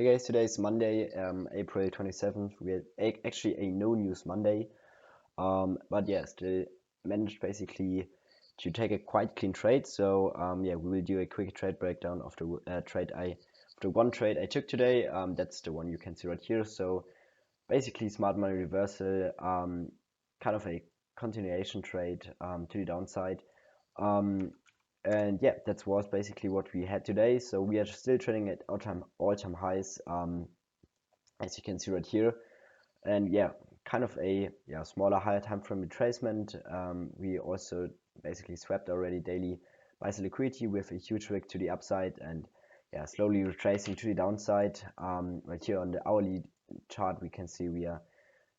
Hey guys, today is Monday, April 27th. We had actually a no news Monday, but yeah, still managed basically to take a quite clean trade. So yeah, we will do a quick trade breakdown of the one trade I took today. That's the one you can see right here. So basically, smart money reversal, kind of a continuation trade to the downside. And yeah, that was basically what we had today. So we are still trading at all-time highs, as you can see right here. And yeah, kind of a smaller higher time frame retracement. We also basically swept already daily buys liquidity with a huge wick to the upside, and yeah, slowly retracing to the downside. Right here on the hourly chart, we can see we are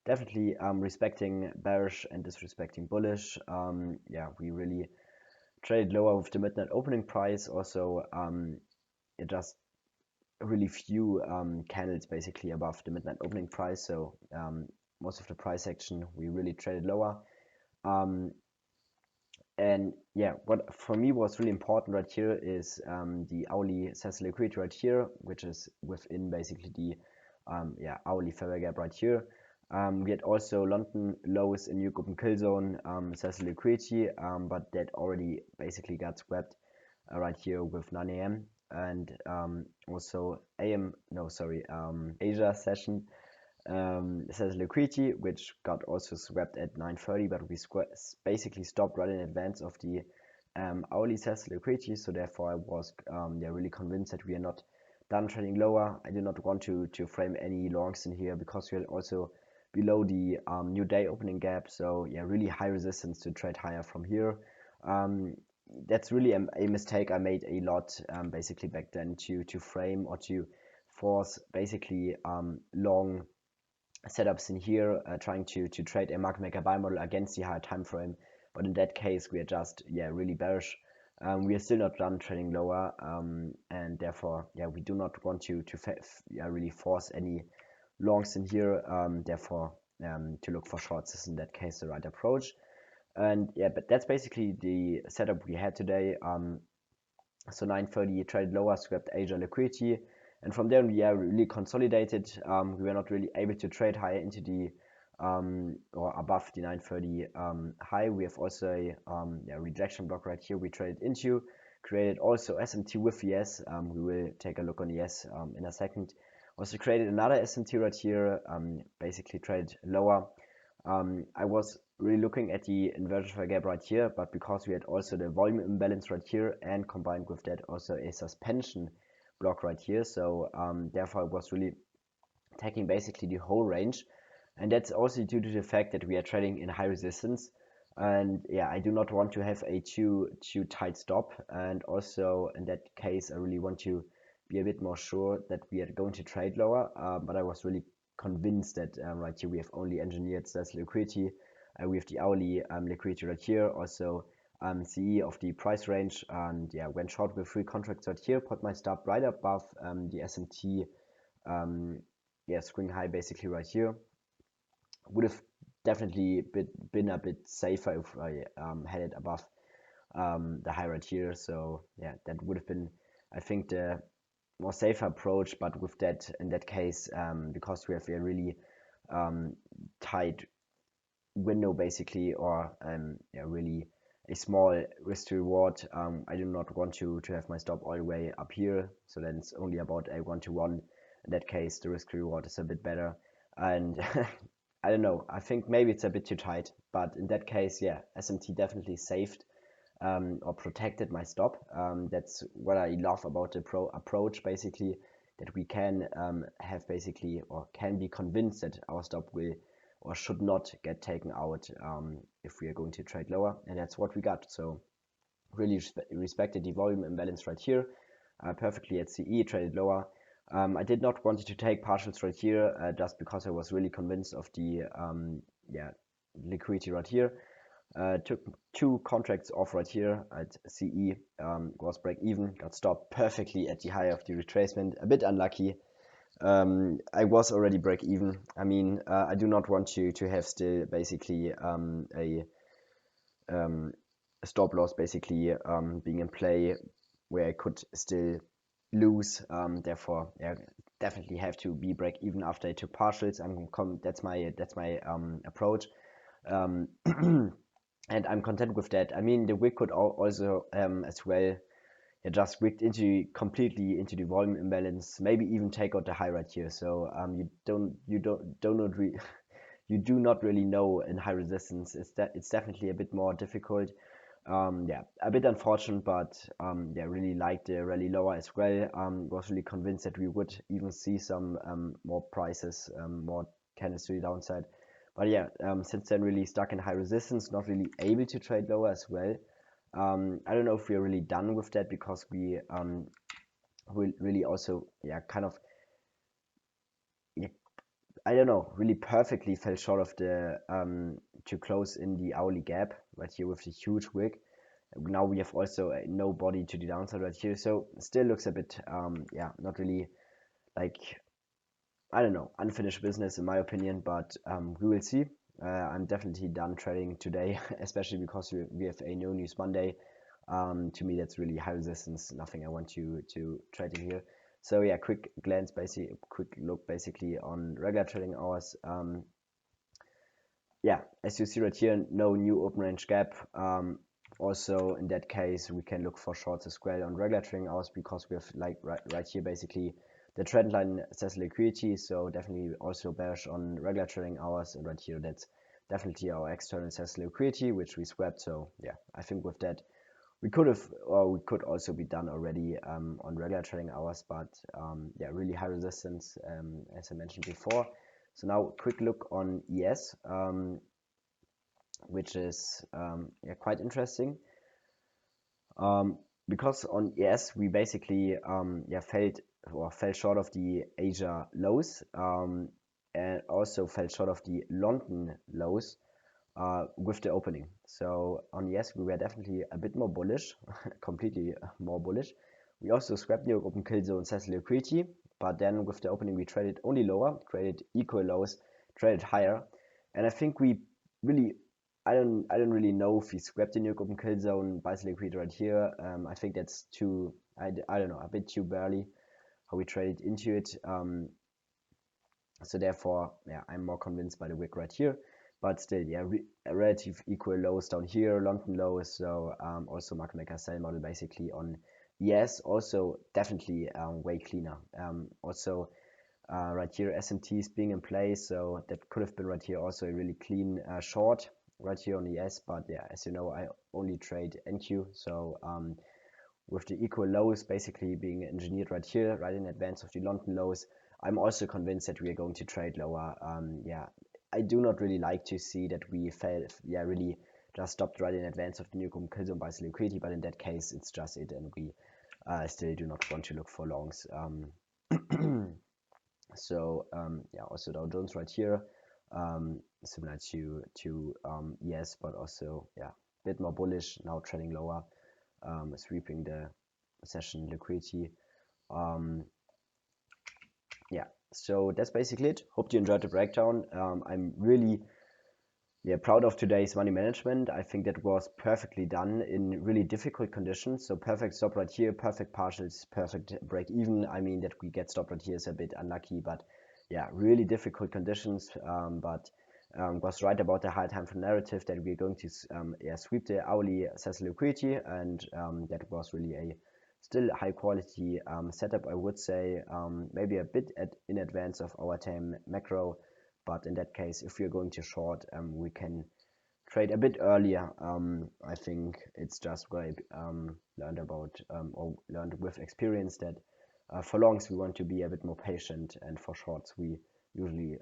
definitely respecting bearish and disrespecting bullish. Yeah, we really traded lower with the midnight opening price. Also, it just really few candles basically above the midnight opening price. So most of the price action we really traded lower. And yeah, what for me was really important right here is the hourly sales liquidity right here, which is within basically the hourly fair value gap right here. We had also London lows in New Open Kill Zone sales liquidity, but that already basically got swept right here with 9 a.m. and also Asia session says liquidity, which got also swept at 9:30, but we basically stopped right in advance of the hourly says liquidity. So therefore, I was really convinced that we are not done trading lower. I do not want to frame any longs in here because we are also below the new day opening gap. So yeah, really high resistance to trade higher from here. That's really a mistake I made a lot basically back then to frame or to force basically long setups in here, trying to trade a market maker buy model against the higher time frame. But in that case, we are just really bearish. We are still not done trading lower, and therefore we do not want to really force any longs in here. Therefore, to look for shorts is in that case the right approach. And yeah, but that's basically the setup we had today. So 9:30 traded lower, swept Asia liquidity, and from there we are really consolidated. We were not really able to trade higher into the or above the 9:30 high. We have also a rejection block right here we traded into, created also SMT with ES. We will take a look on ES in a second. Also created another SMT right here, basically traded lower. I was really looking at the inverted fair gap right here, but because we had also the volume imbalance right here and combined with that also a suspension block right here, so therefore I was really taking basically the whole range, and that's also due to the fact that we are trading in high resistance. And yeah, I do not want to have a too tight stop, and also in that case I really want to be a bit more sure that we are going to trade lower, but I was really convinced that right here we have only engineered sales liquidity. We have the hourly liquidity right here, also CE of the price range, and yeah, went short with 3 contracts right here, put my stop right above the SMT swing high basically right here. Would have definitely been a bit safer if I had it above the high right here. So yeah, that would have been, I think, the more safer approach. But with that, in that case, because we have a really tight window basically, or really a small risk to reward, I do not want to have my stop all the way up here. So then it's only about a 1-to-1. In that case, the risk to reward is a bit better. And I don't know, I think maybe it's a bit too tight, but in that case, yeah, SMT definitely saved or protected my stop. That's what I love about the approach, basically, that we can have basically, or can be convinced that our stop will or should not get taken out if we are going to trade lower, and that's what we got. So really respected the volume imbalance right here, perfectly at CE, traded lower. I did not want to take partials right here, just because I was really convinced of the liquidity right here. Took 2 contracts off right here at CE, was break even, got stopped perfectly at the high of the retracement, a bit unlucky. I was already break even. I mean, I do not want to have still basically a stop loss basically being in play where I could still lose. Therefore, yeah, definitely have to be break even after I took partials. That's my approach, and I'm content with that. I mean, the wick could also as well, yeah, just wicked completely into the volume imbalance. Maybe even take out the high right here. So you do not really know in high resistance. It's definitely a bit more difficult. Yeah, a bit unfortunate, but yeah, really liked the rally lower as well. Was really convinced that we would even see some more prices, more candles to the downside. But yeah, since then really stuck in high resistance, not really able to trade lower as well. I don't know if we're really done with that, because we will really also, yeah, kind of, yeah, I don't know, really perfectly fell short of the to close in the hourly gap right here with the huge wick. Now we have also no body to the downside right here, so still looks a bit yeah, not really, like, I don't know, unfinished business in my opinion, but we will see. I'm definitely done trading today, especially because we have a no news Monday. To me, that's really high resistance, nothing I want to trade in here. So yeah, quick look basically on regular trading hours. Yeah, as you see right here, no new open range gap. Also in that case, we can look for shorts as well on regular trading hours, because we have, like, right here basically the trend line says liquidity, so definitely also bearish on regular trading hours. And right here, that's definitely our external says liquidity, which we swept. So yeah, I think with that we could have, or we could also be done already on regular trading hours, but yeah, really high resistance, as I mentioned before. So now quick look on ES, which is yeah, quite interesting, because on ES we basically yeah, fell short of the Asia lows, and also fell short of the London lows with the opening. So on ES we were definitely a bit more bullish, completely more bullish. We also scrapped the open kill zone says liquidity, but then with the opening we traded only lower, traded equal lows, traded higher, and I think we really, I don't really know if we scrapped the new open kill zone buys liquidity right here. I think that's too, I don't know, a bit too barely how we traded into it. So therefore, yeah, I'm more convinced by the wick right here. But still, yeah, relative equal lows down here, London lows. So also market maker sell model basically on ES, also definitely way cleaner. Also right here, SMTs being in place, so that could have been right here also a really clean short right here on ES. But yeah, as you know, I only trade NQ, so with the equal lows basically being engineered right here, right in advance of the London lows, I'm also convinced that we are going to trade lower. Yeah, I do not really like to see that we really just stopped right in advance of the new kill zone buys liquidity, but in that case, it's just it, and we still do not want to look for longs. So yeah, also Dow Jones right here, similar to ES, but also, yeah, a bit more bullish, now trading lower, sweeping the session liquidity. Yeah, so that's basically it. Hope you enjoyed the breakdown. I'm really, yeah, proud of today's money management. I think that was perfectly done in really difficult conditions. So perfect stop right here, perfect partials, perfect break even. I mean, that we get stopped right here is a bit unlucky, but yeah, really difficult conditions. But was right about the high time frame narrative that we're going to yeah, sweep the hourly assess liquidity, and that was really a still high quality setup, I would say. Maybe a bit in advance of our time macro. But in that case, if we're going to short, we can trade a bit earlier. I think it's just what I learned about, or learned with experience, that for longs we want to be a bit more patient, and for shorts we usually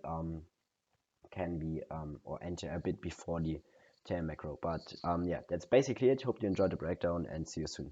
can be or enter a bit before the tail macro. But yeah, that's basically it. Hope you enjoyed the breakdown, and see you soon.